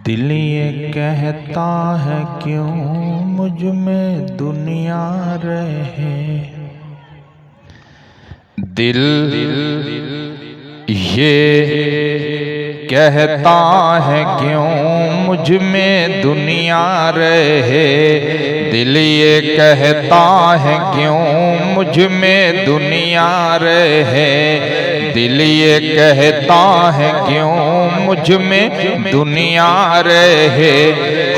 दिल ये कहता है क्यों मुझ में दुनिया रहे। दिल ये कहता है क्यों मुझ में दुनिया रहे। दिल ये कहता है क्यों मुझ में दुनिया रहे। दिल ये कहता है क्यों मुझ में दुनिया रहे।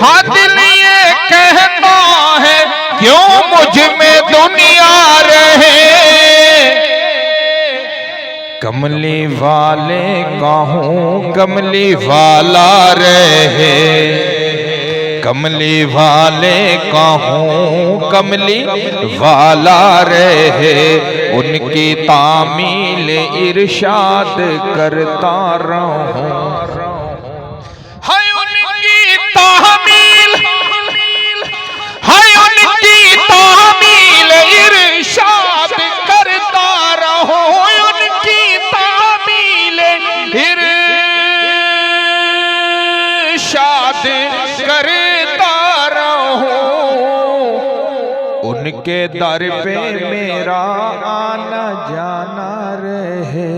हाँ दिल ये कहता है क्यों मुझ में दुनिया रहे। कमली वाले कहूँ कमली वाला रहे। कमली वाले कहूँ कमली वाला रहे। उनकी तामील इरशाद करता रहूं। हाय उनकी तामील, हाय उनकी तामील इरशाद करता रहूं। उनकी तामील इरशाद करता रहूं। उनके दर पे मेरा आना जाना रहे।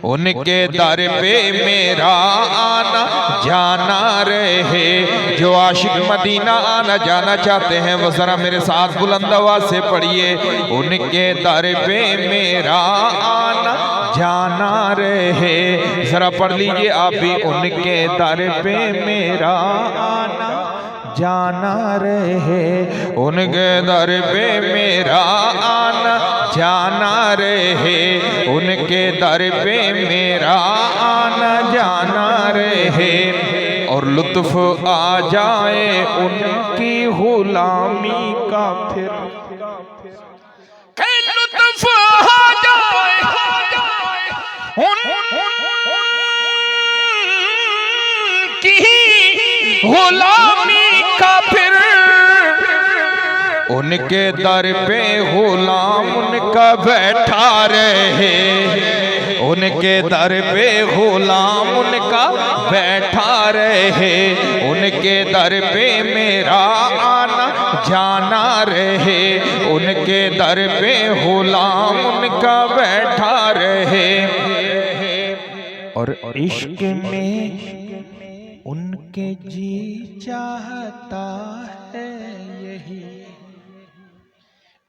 उनके दर पे मेरा आना जाना रहे। जो आशिक मदीना आना जाना चाहते हैं वो जरा मेरे साथ बुलंद आवाज से पढ़िए। उनके दर पे मेरा आना जाना रहे। जरा पढ़ लीजिए आप भी। उनके दर पे मेरा आना जाना रहे। उनके दर पे मेरा आना जाना रहे। उनके दर पे मेरा आना जाना रहे। और लुत्फ आ जाए उनकी गुलामी का फिर। लुत्फ आ जाए उनकी गुलामी का फिर। उनके दर पे गुलाम उनका बैठा रहे। उनके दर पे गुलाम उनका बैठा रहे। उनके दर पे मेरा आना जाना रहे। उनके दर पे गुलाम उनका बैठा रहे। और इश्क में उनके जी चाहता है यही।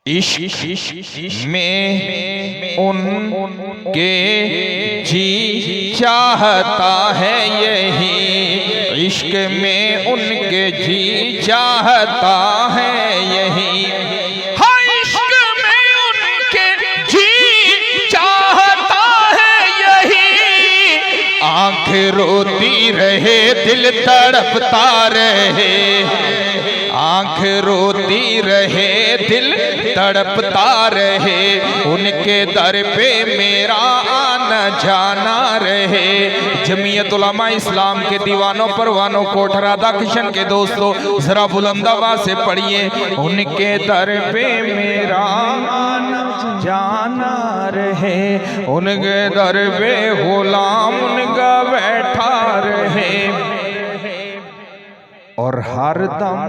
इश्क में उनके जी चाहता है यही। इश्क में उनके जी चाहता है यही। हाँ इश्क में उनके जी चाहता है यही। आंख रोती रहे दिल तड़पता रहे। आंख रोती रहे दिल तड़पता रहे। उनके दर पे मेरा आना जाना रहे। जमीयत उलमा इस्लाम के दीवानों परवानों कोठरा राधा किशन के दोस्तों जरा बुलंद आवाज से पढ़िए। उनके दर पे मेरा आना जाना रहे। उनके दर पे गुलाम उनका बैठा रहे। और हर दम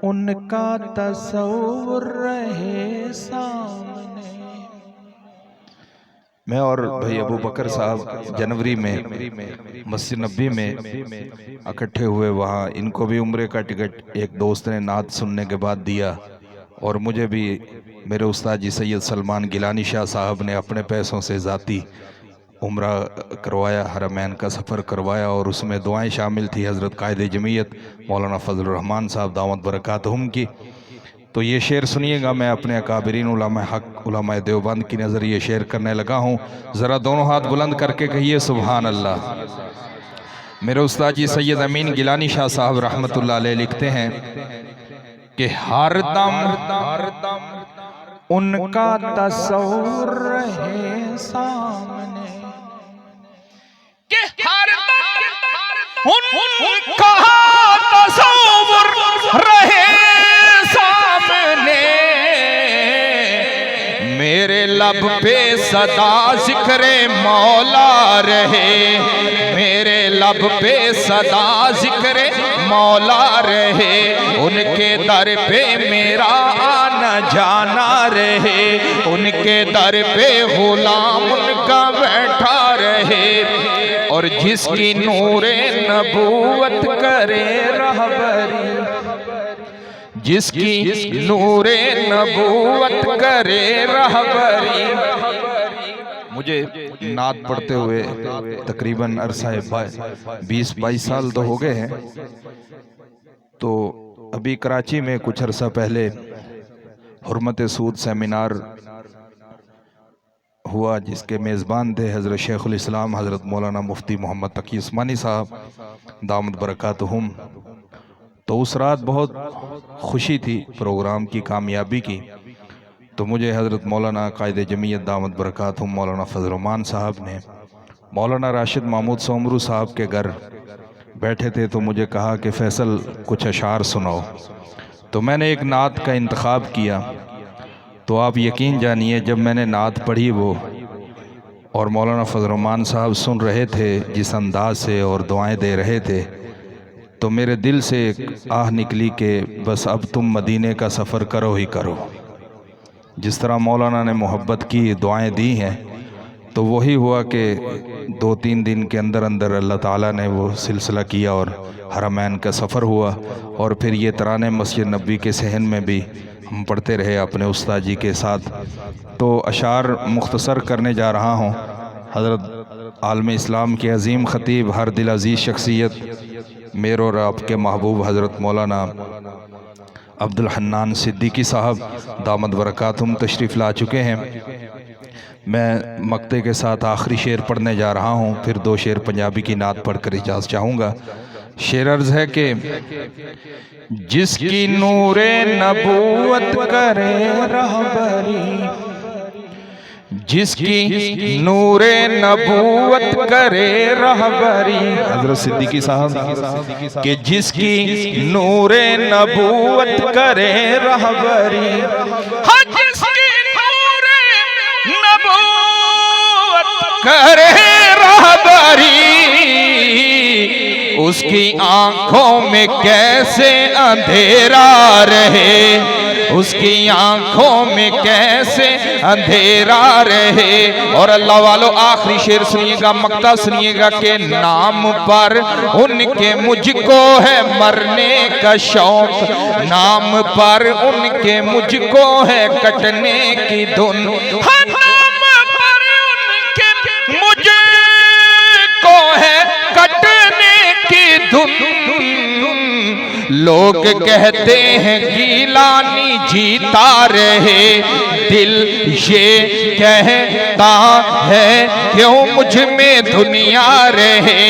उनका तस्वुर रहे सामने। मैं और भाई अबू बकर साहब जनवरी में मस्जिद नबी में इकट्ठे हुए। वहाँ इनको भी उम्रे का टिकट एक दोस्त ने नात सुनने के बाद दिया। और मुझे भी मेरे उस्ताद जी सैयद सलमान गिलानी शाह साहब ने अपने पैसों से ज़ाती उम्रा करवाया, हरमैन का सफ़र करवाया। और उसमें दुआएं शामिल थी हज़रत कायदे जमीयत मौलाना फजल रहमान साहब दावत बरकातहुम की। तो ये शेर सुनिएगा। मैं अपने अकाबरीन उलमा हक उलमा देवबंद की नज़र ये शेर करने लगा हूँ। ज़रा दोनों हाथ बुलंद करके कहिए सुभान अल्लाह। मेरे उस्ताद जी सैयद अमीन गिलानी शाह साहब रहमतुल्लाह अलैह लिखते हैं कि हर दम उनका तस्वुर रहे सामने। उनका तस्वुर रहे सामने। मेरे लब पे सदा जिक्रे मौला रहे। मेरे लब पे सदा जिक्र मौला रहे, उनके दर पे मेरा आना जाना रहे, उनके दर पे गुलाम उनका बैठा रहे, और जिसकी नूरे नबूवत करे रहबरी, जिसकी नूरे नबूवत करे रहबरी। मुझे नात पढ़ते हुए तकरीबन अरसा 20-22 साल तो हो गए हैं। तो अभी कराची में कुछ अरसा पहले हुर्मत सूद सेमिनार हुआ, जिसके मेज़बान थे हज़रत शेखुल इस्लाम हज़रत मौलाना मुफ्ती मोहम्मद तकी उस्मानी साहब दामद बरकातहुम। तो उस रात बहुत खुशी थी प्रोग्राम की कामयाबी की। तो मुझे हज़रत मौलाना कायदे जमीयत दामद बरकातहुम मौलाना फजल-उर-रहमान साहब ने मौलाना राशिद महमूद सोमरू साहब के घर बैठे थे, तो मुझे कहा कि फ़ैसल कुछ अशार सुनाओ। तो मैंने एक नात का इंतखाब किया। तो आप यकीन जानिए, जब मैंने नात पढ़ी वो और मौलाना फजल-उर-रहमान साहब सुन रहे थे जिस अंदाज से और दुआएं दे रहे थे, तो मेरे दिल से एक आह निकली कि बस अब तुम मदीने का सफ़र करो ही करो। जिस तरह मौलाना ने मोहब्बत की, दुआएं दी हैं, तो वही हुआ कि 2-3 दिन के अंदर अंदर अल्लाह ताला ने वो सिलसिला किया और हरमैन का सफ़र हुआ। और फिर ये तराने मस्जिद नबी के सहन में भी हम पढ़ते रहे अपने उस्ताद जी के साथ। तो अशार मुख्तसर करने जा रहा हूँ। हज़रत आलम इस्लाम के अज़ीम ख़तीब, हर दिल अज़ीज़ शख्सियत, मेरे और आपके महबूब हज़रत मौलाना अब्दुल हन्नान सिद्दीकी साहब दामद बरकातहुम तशरीफ़ ला चुके हैं। मैं मक्ते के साथ आखिरी शेर पढ़ने जा रहा हूँ, फिर 2 शेर पंजाबी की नात पढ़कर इजाज़त चाहूँगा। शेर अर्ज़ है कि जिसकी नूरे नबूवत करे रहबरी, जिसकी नूरे नबूवत करे रहबरी, हज़रत सिद्दीकी साहब कि जिसकी नूरे नबूवत करे रहबरी, हाँ जिसकी नूरे नबूवत करे रहबरी, उसकी आंखों में कैसे अंधेरा रहे, उसकी आंखों में कैसे अंधेरा रहे। और अल्लाह वालों, आखिरी शेर सुनिएगा, मक्ता सुनिएगा कि नाम पर उनके मुझको है मरने का शौक, नाम पर उनके मुझको है कटने की धुन, नाम पर उनके मुझको है कटने की धुन। लोग कहते हैं गीलानी जीता रहे, दिल ये कहता है क्यों मुझ में दुनिया रहे,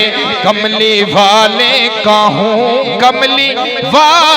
कमली वाले का हूँ कमली वाले